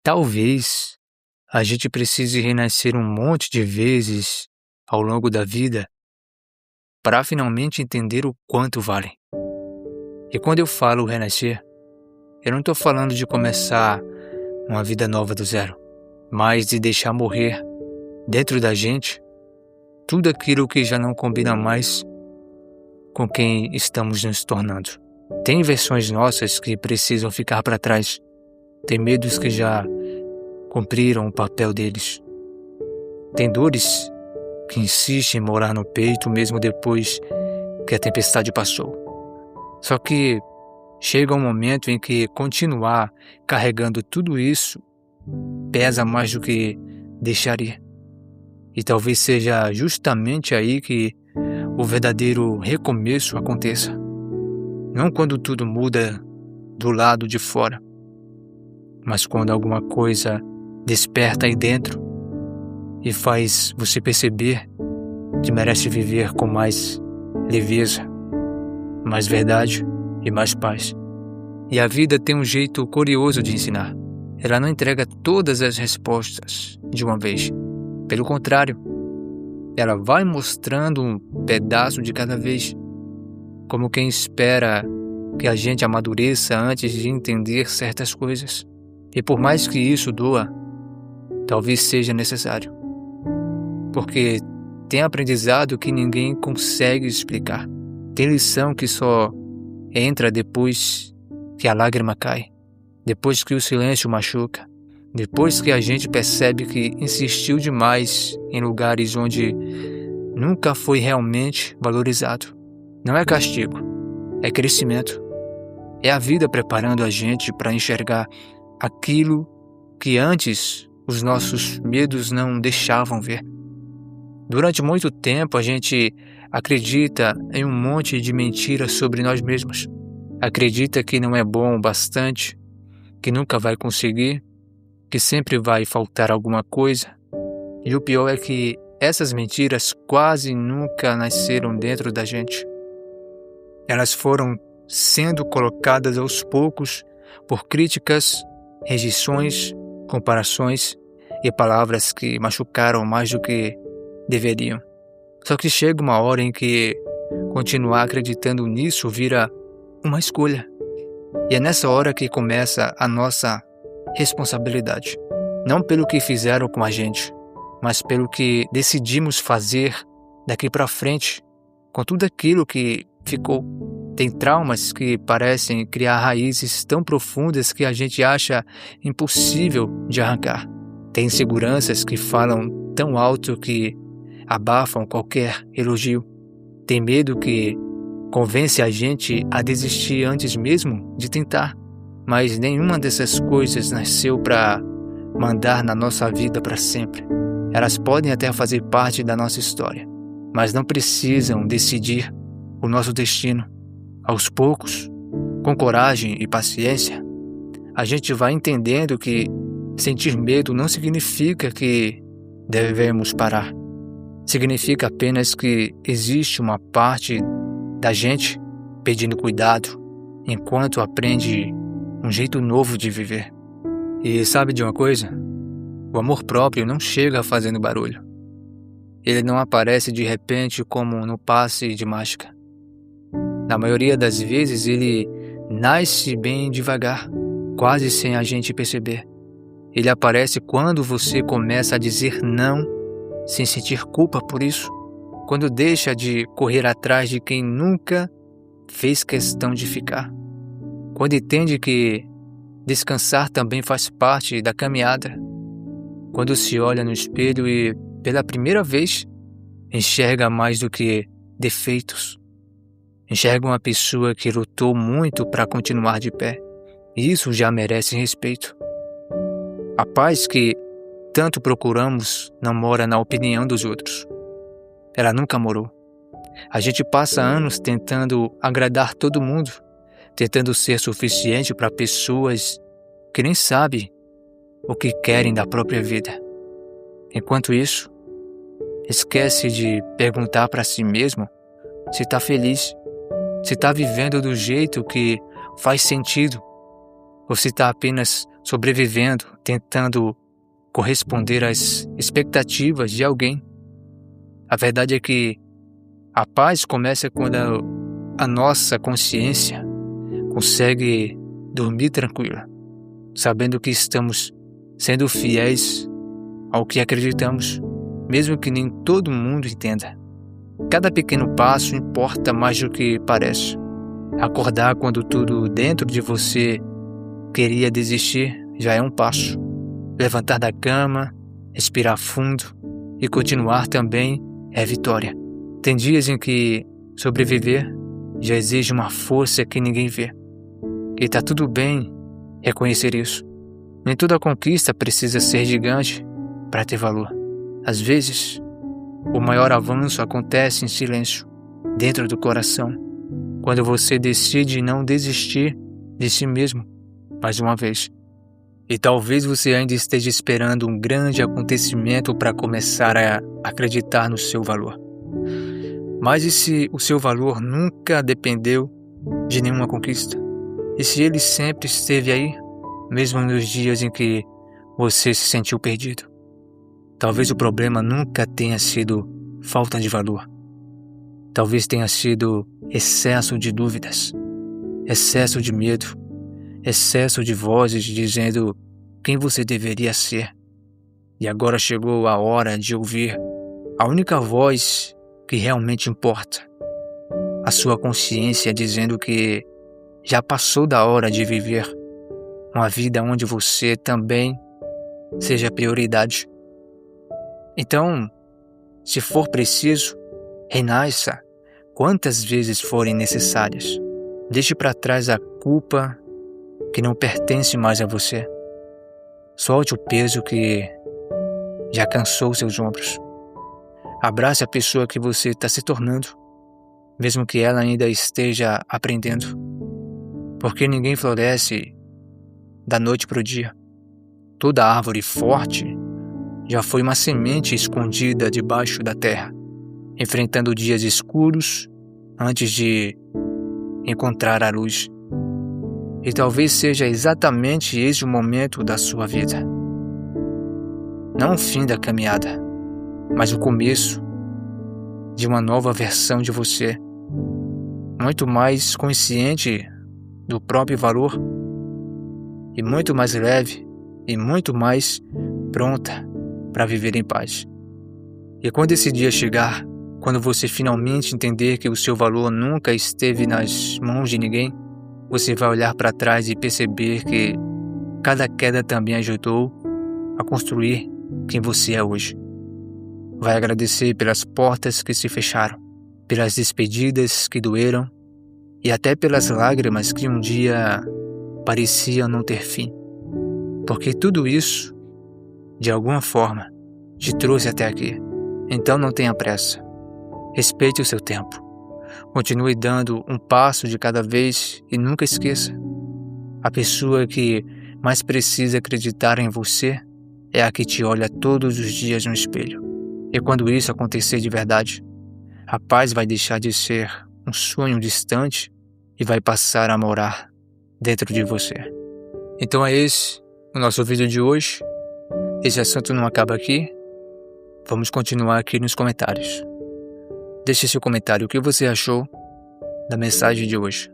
Talvez a gente precise renascer um monte de vezes ao longo da vida para finalmente entender o quanto vale. E quando eu falo renascer, eu não estou falando de começar uma vida nova do zero, mas de deixar morrer dentro da gente tudo aquilo que já não combina mais com quem estamos nos tornando. Tem versões nossas que precisam ficar para trás. Tem medos que já cumpriram o papel deles. Tem dores que insistem em morar no peito mesmo depois que a tempestade passou. Só que chega um momento em que continuar carregando tudo isso pesa mais do que deixar ir. E talvez seja justamente aí que o verdadeiro recomeço aconteça. Não quando tudo muda do lado de fora, mas quando alguma coisa desperta aí dentro e faz você perceber que merece viver com mais leveza, mais verdade e mais paz. E a vida tem um jeito curioso de ensinar. Ela não entrega todas as respostas de uma vez. Pelo contrário, ela vai mostrando um pedaço de cada vez, como quem espera que a gente amadureça antes de entender certas coisas. E por mais que isso doa, talvez seja necessário. Porque tem aprendizado que ninguém consegue explicar. Tem lição que só entra depois que a lágrima cai, depois que o silêncio machuca, depois que a gente percebe que insistiu demais em lugares onde nunca foi realmente valorizado. Não é castigo, é crescimento. É a vida preparando a gente para enxergar aquilo que antes os nossos medos não deixavam ver. Durante muito tempo a gente acredita em um monte de mentiras sobre nós mesmos. Acredita que não é bom o bastante, que nunca vai conseguir, que sempre vai faltar alguma coisa. E o pior é que essas mentiras quase nunca nasceram dentro da gente. Elas foram sendo colocadas aos poucos por críticas, rejeições, comparações e palavras que machucaram mais do que deveriam. Só que chega uma hora em que continuar acreditando nisso vira uma escolha. E é nessa hora que começa a nossa responsabilidade. Não pelo que fizeram com a gente, mas pelo que decidimos fazer daqui para frente, com tudo aquilo que ficou. Tem traumas que parecem criar raízes tão profundas que a gente acha impossível de arrancar. Tem inseguranças que falam tão alto que abafam qualquer elogio. Tem medo que convence a gente a desistir antes mesmo de tentar. Mas nenhuma dessas coisas nasceu para mandar na nossa vida para sempre. Elas podem até fazer parte da nossa história, mas não precisam decidir o nosso destino. Aos poucos, com coragem e paciência, a gente vai entendendo que sentir medo não significa que devemos parar. Significa apenas que existe uma parte da gente pedindo cuidado enquanto aprende um jeito novo de viver. E sabe de uma coisa? O amor próprio não chega fazendo barulho. Ele não aparece de repente como no passe de mágica. Na maioria das vezes ele nasce bem devagar, quase sem a gente perceber. Ele aparece quando você começa a dizer não sem sentir culpa por isso. Quando deixa de correr atrás de quem nunca fez questão de ficar. Quando entende que descansar também faz parte da caminhada. Quando se olha no espelho e, pela primeira vez, enxerga mais do que defeitos. Enxerga uma pessoa que lutou muito para continuar de pé. E isso já merece respeito. A paz que tanto procuramos não mora na opinião dos outros. Ela nunca morou. A gente passa anos tentando agradar todo mundo, tentando ser suficiente para pessoas que nem sabem o que querem da própria vida. Enquanto isso, esquece de perguntar para si mesmo se está feliz, se está vivendo do jeito que faz sentido, ou se está apenas sobrevivendo, tentando corresponder às expectativas de alguém. A verdade é que a paz começa quando a nossa consciência consegue dormir tranquila, sabendo que estamos sendo fiéis ao que acreditamos, mesmo que nem todo mundo entenda. Cada pequeno passo importa mais do que parece. Acordar quando tudo dentro de você queria desistir já é um passo. Levantar da cama, respirar fundo e continuar também é vitória. Tem dias em que sobreviver já exige uma força que ninguém vê. E tá tudo bem reconhecer isso. Nem toda conquista precisa ser gigante para ter valor. Às vezes, o maior avanço acontece em silêncio, dentro do coração, quando você decide não desistir de si mesmo mais uma vez. E talvez você ainda esteja esperando um grande acontecimento para começar a acreditar no seu valor. Mas e se o seu valor nunca dependeu de nenhuma conquista? E se ele sempre esteve aí, mesmo nos dias em que você se sentiu perdido? Talvez o problema nunca tenha sido falta de valor. Talvez tenha sido excesso de dúvidas, excesso de medo, excesso de vozes dizendo quem você deveria ser. E agora chegou a hora de ouvir a única voz que realmente importa. A sua consciência dizendo que já passou da hora de viver uma vida onde você também seja prioridade. Então, se for preciso, renasça quantas vezes forem necessárias. Deixe para trás a culpa que não pertence mais a você. Solte o peso que já cansou seus ombros. Abrace a pessoa que você está se tornando, mesmo que ela ainda esteja aprendendo. Porque ninguém floresce da noite para o dia. Toda árvore forte já foi uma semente escondida debaixo da terra, enfrentando dias escuros antes de encontrar a luz. E talvez seja exatamente esse o momento da sua vida. Não o fim da caminhada, mas o começo de uma nova versão de você, muito mais consciente do próprio valor e muito mais leve e muito mais pronta para viver em paz. E quando esse dia chegar, quando você finalmente entender que o seu valor nunca esteve nas mãos de ninguém, você vai olhar para trás e perceber que cada queda também ajudou a construir quem você é hoje. Vai agradecer pelas portas que se fecharam, pelas despedidas que doeram e até pelas lágrimas que um dia pareciam não ter fim. Porque tudo isso, de alguma forma, te trouxe até aqui. Então não tenha pressa. Respeite o seu tempo. Continue dando um passo de cada vez e nunca esqueça: a pessoa que mais precisa acreditar em você é a que te olha todos os dias no espelho. E quando isso acontecer de verdade, a paz vai deixar de ser um sonho distante e vai passar a morar dentro de você. Então é esse o nosso vídeo de hoje. Esse assunto não acaba aqui. Vamos continuar aqui nos comentários. Deixe seu comentário o que você achou da mensagem de hoje.